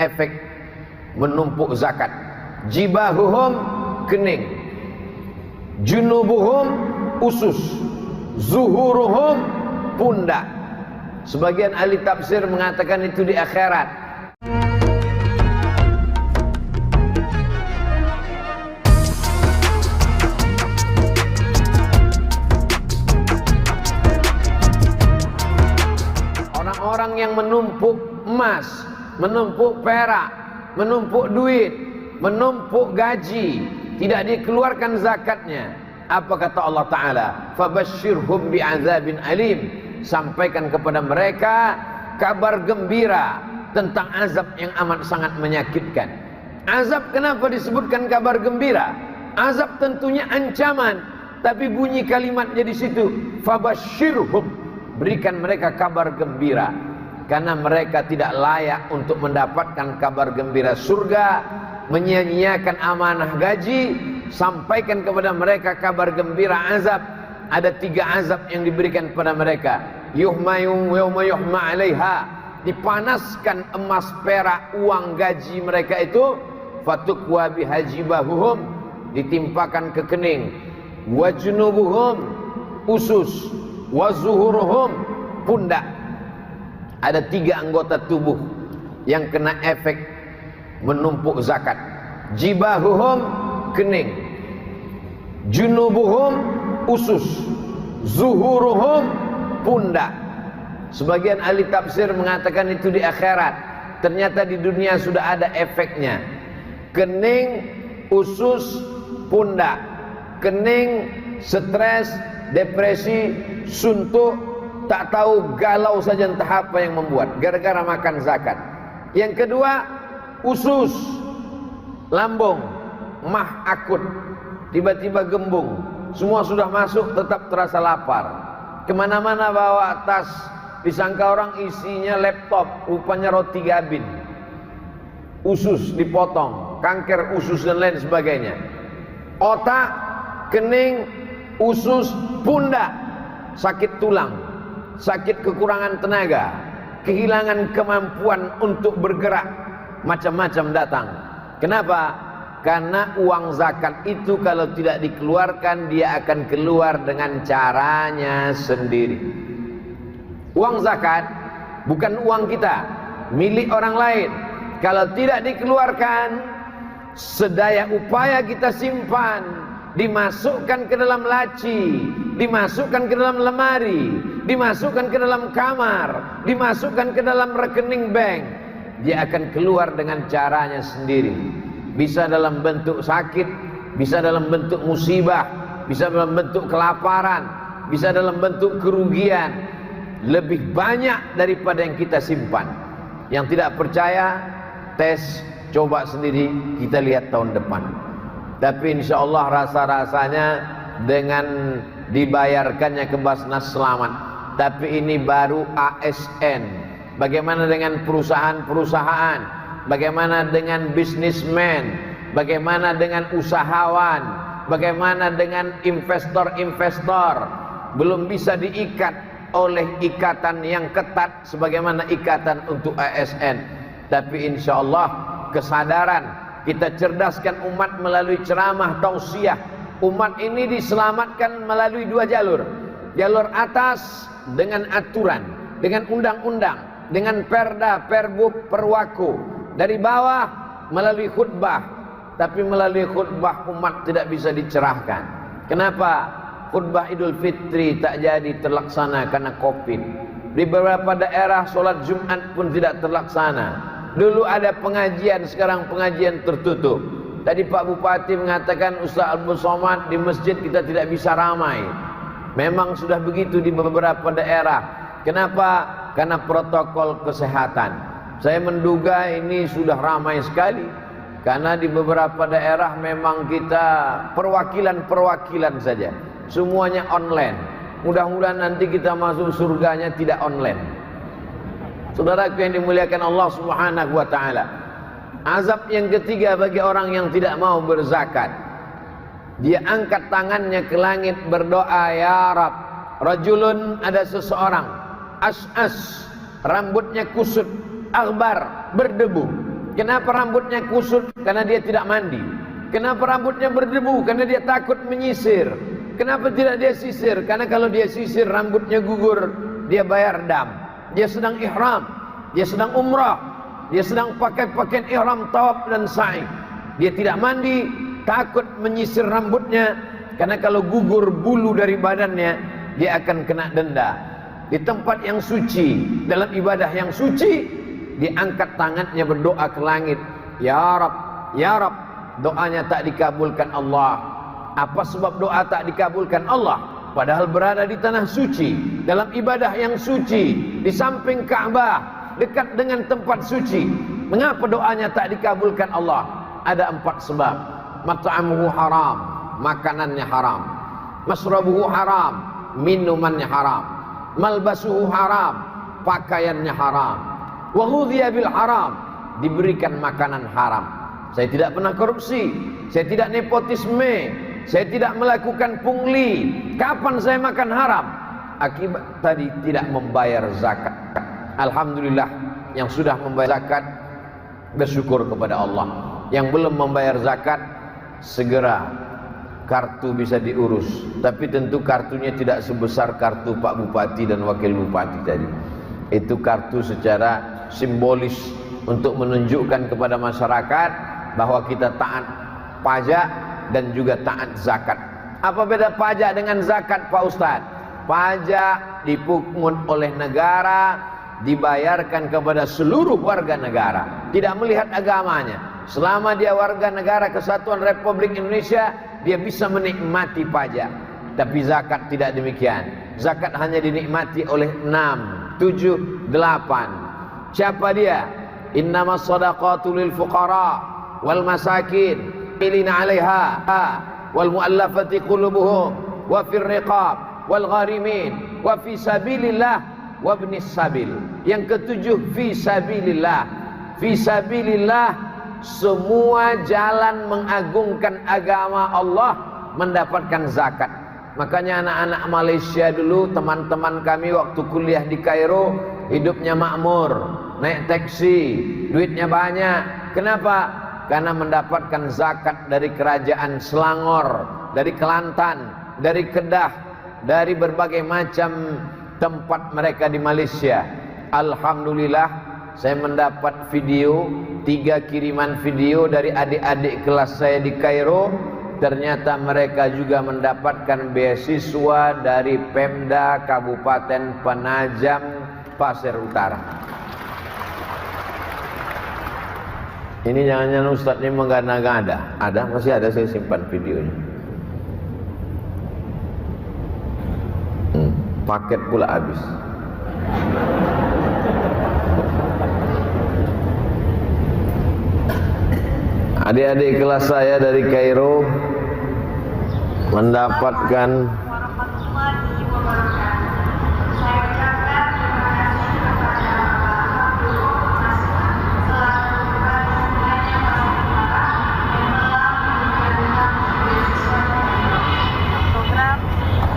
efek menumpuk zakat. Jibahuhum kening, junubuhum usus, zuhuruhum pundak. Sebagian ahli tafsir mengatakan itu di akhirat. Orang-orang yang menumpuk emas, menumpuk perak, menumpuk duit, menumpuk gaji, tidak dikeluarkan zakatnya. Apa kata Allah Ta'ala? Fabashshirhum bi'adzabin alim. Sampaikan kepada mereka kabar gembira tentang azab yang amat sangat menyakitkan. Azab kenapa disebutkan kabar gembira? Azab tentunya ancaman, tapi bunyi kalimatnya di situ fabashshirhum, berikan mereka kabar gembira, karena mereka tidak layak untuk mendapatkan kabar gembira surga, menyia-nyiakan amanah gaji. Sampaikan kepada mereka kabar gembira azab. Ada 3 azab yang diberikan kepada mereka. Yawma yuhma 'alaiha, dipanaskan emas, perak, uang gaji mereka itu. Fatukwa bihajibahuhum, ditimpakan ke kening. Wajnubuhum usus, wazuhuruhum pundak. Ada 3 anggota tubuh yang kena efek menumpuk zakat. Jibahuhum kening, junubuhum usus, zuhuruhum pundak. Sebagian ahli tafsir mengatakan itu di akhirat. Ternyata di dunia sudah ada efeknya. Kening, usus, pundak. Kening, stres, depresi, suntuk, tak tahu, galau saja entah apa yang membuat gara-gara makan zakat. Yang kedua, usus, lambung, mah akut, tiba-tiba gembung, semua sudah masuk tetap terasa lapar. Kemana-mana bawa tas, disangka orang isinya laptop, rupanya roti gabin. Usus dipotong, kanker usus dan lain sebagainya. Otak, kening, usus, pundak, sakit tulang, sakit kekurangan tenaga, kehilangan kemampuan untuk bergerak, macam-macam datang. Kenapa? Karena uang zakat itu kalau tidak dikeluarkan, dia akan keluar dengan caranya sendiri. Uang zakat bukan uang kita, milik orang lain. Kalau tidak dikeluarkan, sedaya upaya kita simpan, dimasukkan ke dalam laci, dimasukkan ke dalam lemari, dimasukkan ke dalam kamar, dimasukkan ke dalam rekening bank, dia akan keluar dengan caranya sendiri. Bisa dalam bentuk sakit, bisa dalam bentuk musibah, bisa dalam bentuk kelaparan, bisa dalam bentuk kerugian. Lebih banyak daripada yang kita simpan. Yang tidak percaya, tes, coba sendiri, kita lihat tahun depan. Tapi insya Allah rasa-rasanya dengan dibayarkannya ke Basnas selamat. Tapi ini baru ASN. Bagaimana dengan perusahaan-perusahaan? Bagaimana dengan bisnismen? Bagaimana dengan usahawan? Bagaimana dengan investor-investor? Belum bisa diikat oleh ikatan yang ketat sebagaimana ikatan untuk ASN. Tapi insya Allah kesadaran, kita cerdaskan umat melalui ceramah tausiah. Umat ini diselamatkan melalui 2 jalur. Jalur atas dengan aturan, dengan undang-undang, dengan perda, perbub, perwaku. Dari bawah melalui khutbah. Tapi melalui khutbah umat tidak bisa dicerahkan. Kenapa? Khutbah Idul Fitri tak jadi terlaksana karena Covid. Di beberapa daerah solat Jumat pun tidak terlaksana. Dulu ada pengajian, sekarang pengajian tertutup. Tadi Pak Bupati mengatakan Ustaz Abdul Somad di masjid kita tidak bisa ramai. Memang sudah begitu di beberapa daerah. Kenapa? Karena protokol kesehatan. Saya menduga ini sudah ramai sekali. Karena di beberapa daerah memang kita perwakilan-perwakilan saja. Semuanya online. Mudah-mudahan nanti kita masuk surganya tidak online. Saudaraku yang dimuliakan Allah Subhanahu wa ta'ala. Azab yang ketiga bagi orang yang tidak mau berzakat. Dia angkat tangannya ke langit berdoa, ya Rab. Rajulun, ada seseorang, as'as, rambutnya kusut, akbar, berdebu, Kenapa rambutnya kusut? Karena dia tidak mandi. Kenapa rambutnya berdebu? Karena dia takut menyisir. Kenapa tidak dia sisir? Karena kalau dia sisir rambutnya gugur, dia bayar dam. Dia sedang ihram, dia sedang umrah, dia sedang pakai pakaian ihram, tawaf dan sa'i. Dia tidak mandi, takut menyisir rambutnya, karena kalau gugur bulu dari badannya, dia akan kena denda. Di tempat yang suci, dalam ibadah yang suci, diangkat tangannya berdoa ke langit, ya Rab, ya Rab. Doanya tak dikabulkan Allah. Apa sebab doa tak dikabulkan Allah? Padahal berada di tanah suci, dalam ibadah yang suci, di samping Ka'bah, dekat dengan tempat suci. Mengapa doanya tak dikabulkan Allah? Ada 4 sebab. Mat'amuhu haram, makanannya haram. Masrabuhu haram, minumannya haram. Malbasuhu haram, pakaiannya haram. Wa ghudhiya bil haram, diberikan makanan haram. Saya tidak pernah korupsi, saya tidak nepotisme, saya tidak melakukan pungli. Kapan saya makan haram? Akibat tadi tidak membayar zakat. Alhamdulillah, yang sudah membayar zakat bersyukur kepada Allah. Yang belum membayar zakat, segera kartu bisa diurus. Tapi tentu kartunya tidak sebesar kartu Pak Bupati dan Wakil Bupati tadi. Itu kartu secara simbolis untuk menunjukkan kepada masyarakat bahwa kita taat pajak dan juga taat zakat. Apa beda pajak dengan zakat, Pak Ustadz? Pajak dipungut oleh negara, dibayarkan kepada seluruh warga negara, tidak melihat agamanya. Selama dia warga negara Kesatuan Republik Indonesia, dia bisa menikmati pajak. Tapi zakat tidak demikian. Zakat hanya dinikmati oleh 6, 7, 8. Siapa dia? Innamas shadaqatu lil fuqara wal masakin milina 'alaiha wal mu'allafati qulubuhum wa fir riqab wal gharimin wa fi sabilillah wa ibnis sabil. Yang ketujuh, fi sabilillah. Fi sabilillah, semua jalan mengagungkan agama Allah mendapatkan zakat. Makanya anak-anak Malaysia dulu, teman-teman kami waktu kuliah di Kairo, hidupnya makmur, naik taksi, duitnya banyak. Kenapa? Karena mendapatkan zakat dari kerajaan Selangor, dari Kelantan, dari Kedah, dari berbagai macam tempat mereka di Malaysia. Alhamdulillah, saya mendapat video, 3 kiriman video dari adik-adik kelas saya di Kairo. Ternyata mereka juga mendapatkan beasiswa dari Pemda Kabupaten Penajam Pasir Utara. Ini jangan-jangan Ustadz ini menggada-gada. Ada, masih ada, saya simpan videonya. Paket pula habis. Adik-adik kelas saya dari Kairo mendapatkan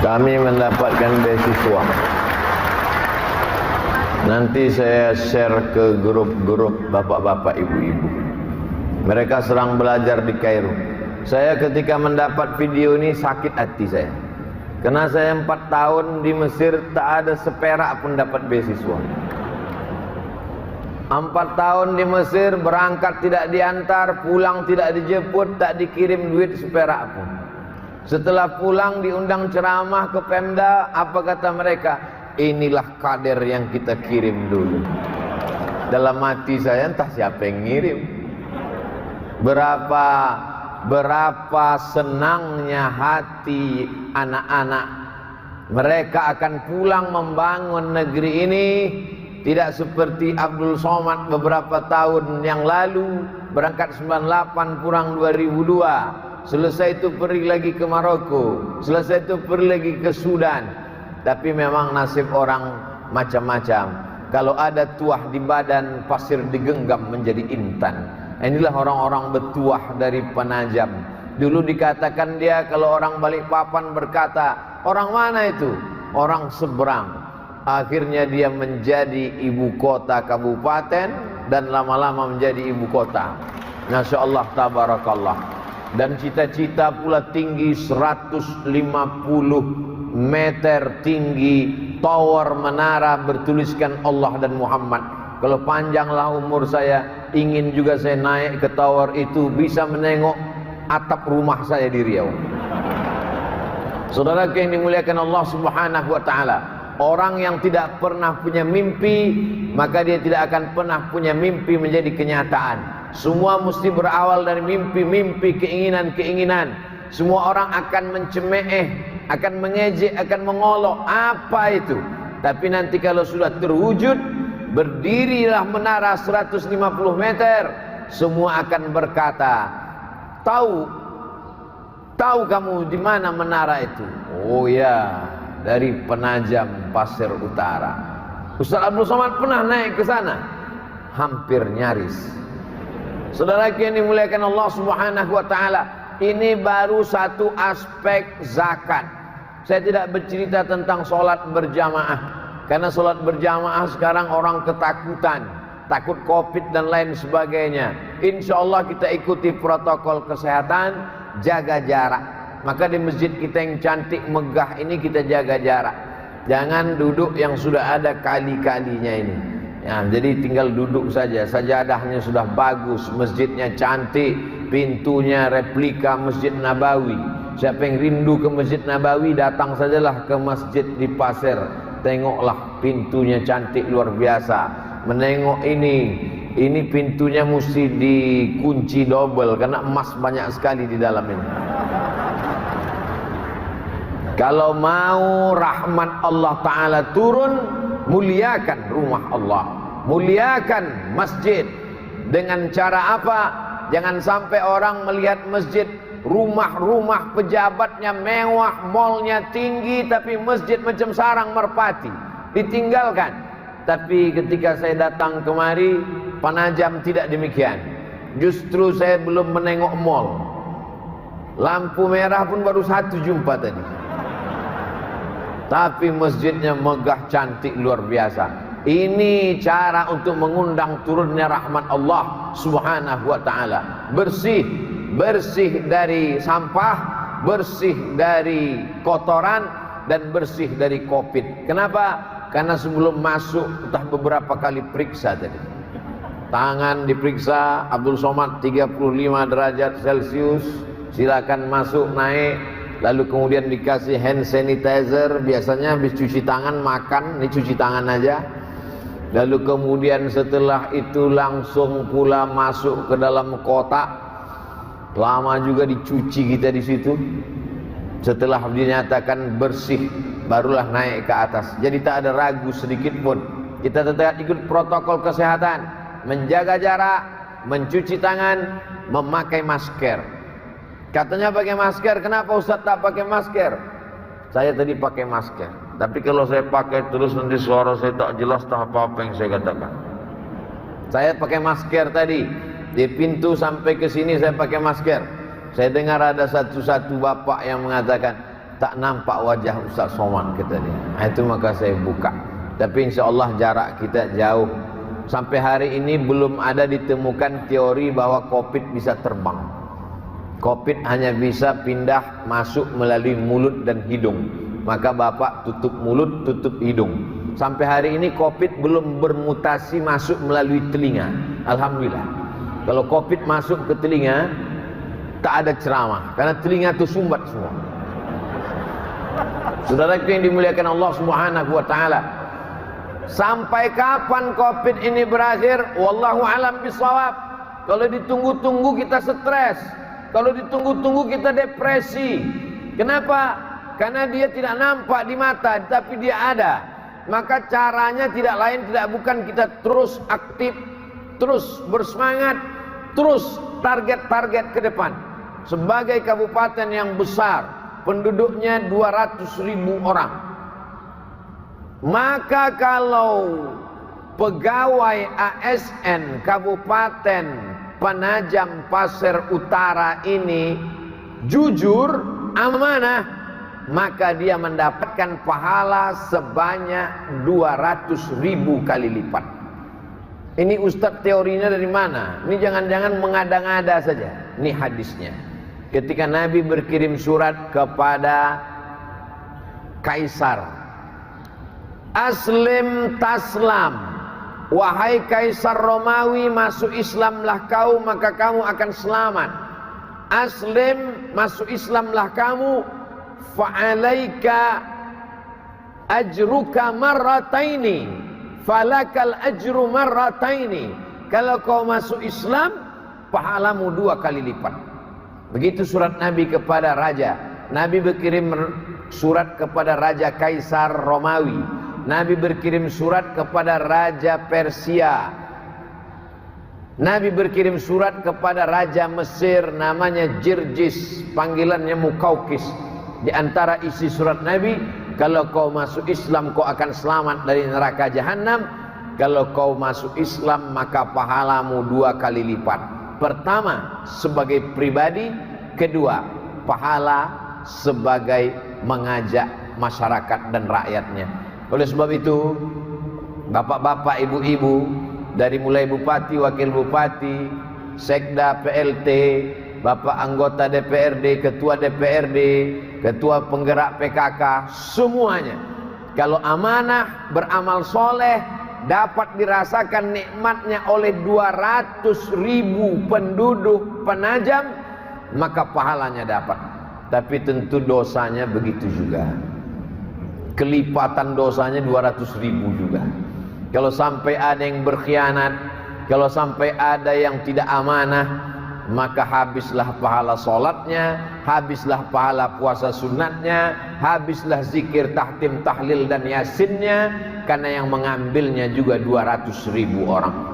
kami mendapatkan beasiswa. Nanti saya share ke grup-grup bapak-bapak, ibu-ibu. Mereka sedang belajar di Kairo. Saya ketika mendapat video ini sakit hati saya. Karena saya 4 tahun di Mesir tak ada seperak pun dapat beasiswa. 4 tahun di Mesir berangkat tidak diantar, pulang tidak dijemput, tak dikirim duit seperak pun. Setelah pulang diundang ceramah ke Pemda, apa kata mereka? Inilah kader yang kita kirim dulu. Dalam hati saya, entah siapa yang ngirim. Berapa senangnya hati anak-anak. Mereka akan pulang membangun negeri ini. Tidak seperti Abdul Somad beberapa tahun yang lalu, berangkat 98 pulang 2002. Selesai itu pergi lagi ke Maroko, selesai itu pergi lagi ke Sudan. Tapi memang nasib orang macam-macam. Kalau ada tuah di badan, pasir digenggam menjadi intan. Inilah orang-orang bertuah dari Penajam. Dulu dikatakan dia, kalau orang Balikpapan berkata, orang mana itu? Orang seberang. Akhirnya dia menjadi ibu kota kabupaten, dan lama-lama menjadi ibu kota. Masya Allah, tabarakallah. Dan cita-cita pula tinggi 150 meter tinggi, tower menara bertuliskan Allah dan Muhammad. Kalau panjanglah umur saya, ingin juga saya naik ke tower itu, bisa menengok atap rumah saya di Riau. Saudara yang dimuliakan Allah Subhanahu wa taala, orang yang tidak pernah punya mimpi, maka dia tidak akan pernah punya mimpi menjadi kenyataan. Semua mesti berawal dari mimpi-mimpi, keinginan-keinginan. Semua orang akan mencemeh, akan mengejek, akan mengolok. Apa itu? Tapi nanti kalau sudah terwujud, berdirilah menara 150 meter, semua akan berkata, tahu kamu di mana menara itu? Oh ya, dari Penajam Pasir Utara. Ustaz Abdul Somad pernah naik ke sana? Hampir nyaris. Saudara yang dimuliakan Allah Subhanahu wa taala, ini baru satu aspek zakat. Saya tidak bercerita tentang sholat berjamaah, karena sholat berjamaah sekarang orang ketakutan, takut COVID dan lain sebagainya. Insya Allah kita ikuti protokol kesehatan, jaga jarak. Maka di masjid kita yang cantik megah ini kita jaga jarak. Jangan duduk yang sudah ada kali-kalinya ini. Ya, jadi tinggal duduk saja, sajadahnya sudah bagus, masjidnya cantik, pintunya replika Masjid Nabawi. Siapa yang rindu ke Masjid Nabawi, datang sajalah ke masjid di Pasir. Tengoklah pintunya cantik luar biasa. Menengok ini pintunya mesti dikunci double karena emas banyak sekali di dalam ini. Kalau mau rahmat Allah Ta'ala turun, muliakan rumah Allah, muliakan masjid. Dengan cara apa? Jangan sampai orang melihat masjid, rumah-rumah pejabatnya mewah, malnya tinggi, tapi masjid macam sarang merpati, ditinggalkan. Tapi ketika saya datang kemari, Penajam tidak demikian. Justru saya belum menengok mal, lampu merah pun baru satu jumpa tadi, tapi masjidnya megah cantik luar biasa. Ini cara untuk mengundang turunnya rahmat Allah Subhanahu wa taala. Bersih dari sampah, bersih dari kotoran, dan bersih dari COVID. Kenapa? Karena sebelum masuk entah beberapa kali periksa tadi. Tangan diperiksa, Abdul Somad 35 derajat Celcius, silakan masuk naik. Lalu kemudian dikasih hand sanitizer, biasanya habis cuci tangan makan, ini cuci tangan aja. Lalu kemudian setelah itu langsung pula masuk ke dalam kotak. Lama juga dicuci kita di situ. Setelah dinyatakan bersih, barulah naik ke atas. Jadi tak ada ragu sedikit pun. Kita tetap ikut protokol kesehatan, menjaga jarak, mencuci tangan, memakai masker. Katanya pakai masker, kenapa Ustaz tak pakai masker? Saya tadi pakai masker, tapi kalau saya pakai terus nanti suara saya tak jelas, tak apa-apa yang saya katakan. Saya pakai masker tadi, di pintu sampai ke sini saya pakai masker. Saya dengar ada satu bapak yang mengatakan, tak nampak wajah Ustaz Somad, kata dia. Itu maka saya buka. Tapi insya Allah jarak kita jauh. Sampai hari ini belum ada ditemukan teori bahwa COVID bisa terbang. COVID hanya bisa pindah masuk melalui mulut dan hidung. Maka bapak tutup mulut, tutup hidung. Sampai hari ini COVID belum bermutasi masuk melalui telinga. Alhamdulillah. Kalau COVID masuk ke telinga, tak ada ceramah, karena telinga itu sumbat semua. Saudara yang dimuliakan Allah Subhanahu wa taala, sampai kapan COVID ini berakhir? Wallahu alam bisawab. Kalau ditunggu-tunggu kita stres, kalau ditunggu-tunggu kita depresi. Kenapa? Karena dia tidak nampak di mata, tapi dia ada. Maka caranya tidak lain tidak bukan kita terus aktif, terus bersemangat, terus target-target ke depan. Sebagai kabupaten yang besar, penduduknya 200.000 orang, maka kalau pegawai ASN Kabupaten Penajam Pasir Utara ini jujur, amanah, maka dia mendapatkan pahala sebanyak 200.000 kali lipat. Ini ustadz teorinya dari mana? Ini jangan-jangan mengada-ngada saja. Ini hadisnya. Ketika Nabi berkirim surat kepada Kaisar, Aslim taslam, wahai Kaisar Romawi, masuk Islamlah kau maka kamu akan selamat. Aslim, masuk Islamlah kamu, fa'alaika ajruka marrataini, falakal ajru marrataini. Kalau kau masuk Islam, pahalamu 2 kali lipat. Begitu surat Nabi kepada raja. Nabi berkirim surat kepada Raja Kaisar Romawi. Nabi berkirim surat kepada Raja Persia. Nabi berkirim surat kepada Raja Mesir namanya Jirjis, panggilannya Mukaukis. Di antara isi surat Nabi, kalau kau masuk Islam kau akan selamat dari neraka jahanam. Kalau kau masuk Islam maka pahalamu 2 kali lipat. Pertama sebagai pribadi, kedua pahala sebagai mengajak masyarakat dan rakyatnya. Oleh sebab itu, bapak-bapak, ibu-ibu, dari mulai bupati, wakil bupati, sekda, PLT, bapak anggota DPRD, ketua DPRD, ketua penggerak PKK, semuanya kalau amanah, beramal soleh, dapat dirasakan nikmatnya oleh 200.000 penduduk Penajam, maka pahalanya dapat. Tapi tentu dosanya begitu juga. Kelipatan dosanya 200.000 juga. Kalau sampai ada yang berkhianat, kalau sampai ada yang tidak amanah, maka habislah pahala sholatnya, habislah pahala puasa sunatnya, habislah zikir, tahtim, tahlil dan yasinnya, karena yang mengambilnya juga 200.000 orang.